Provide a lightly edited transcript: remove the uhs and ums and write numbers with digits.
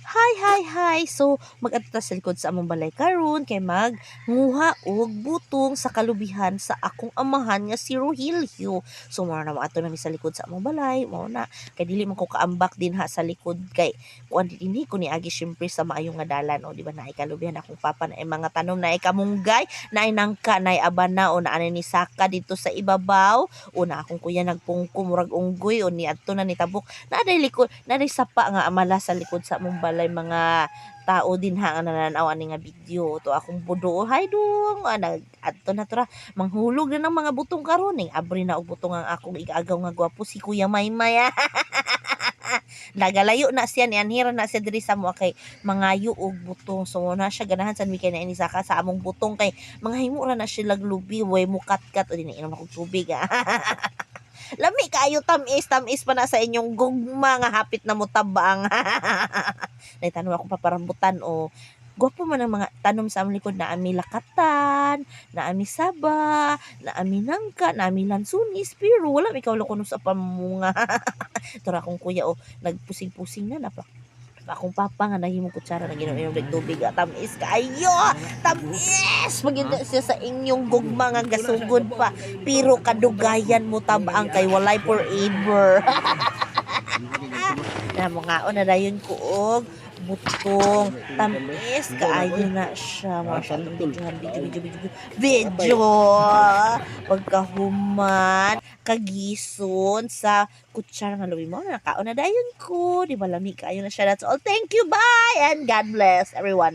Hi, hi, hi! So, mag-adto sa likod sa among balay karon kay nguha og butong sa kalubihan sa akong amahan nga si Rogelio. So, mao na maato na mi sa likod sa among balay, mao na kay dili man ko kaambak din ha sa likod kay kuan dinhi ko ni agi syempre sa maayong nga dalan o di ba naay kalubihan akong papa na mga tanom na kamunggay, naay nangka, naay abana o naa ni saka dito sa ibabaw o na akong kuya nagpungko murag unggoy o ni adto na ni tabok na likod na sapa nga amala sa likod sa among balay mga tao din ha nga nananaw ani nga video to akong budo hay dong nag adto na tra manghulog na ng mga butong karon abri na og butong ang akong igaagaw nga gwapo si Kuya Maymay. Nagalayo na siya ni anhira na siya diri sa mo kay mangayo og butong so na siya ganahan sa mi kay na ini saka sa among butong kay mga himo ra na siya laglubi way mukat-kat o dinhi inom akong tubig. Lami kayo tamis pa na sa inyong gugma nga hapit na mutabang. Naitanong ako paparambutan o gwapo man ang mga tanom sa aming likod na ami lakatan, na ami saba, na ami nangka, na ami lansunis, pero wala may kaulo kuno sa pamunga. Tura akong kuya o nagpusing-pusing na napa akong papa nga nahimong kutsara na ginom-inom ng tubig tamis kayo tamis maganda siya sa inyong gugma nga gasugod pa pero kadugayan mo tabang kay walay forever. Na mga na dayon ko og butong tamis kaayo na siya masyadong video pagkahuman kagison sa kutsara nga lubi mo nakaon na dayon ko di ba lami kaayo na siya. That's all, thank you, bye and God bless everyone.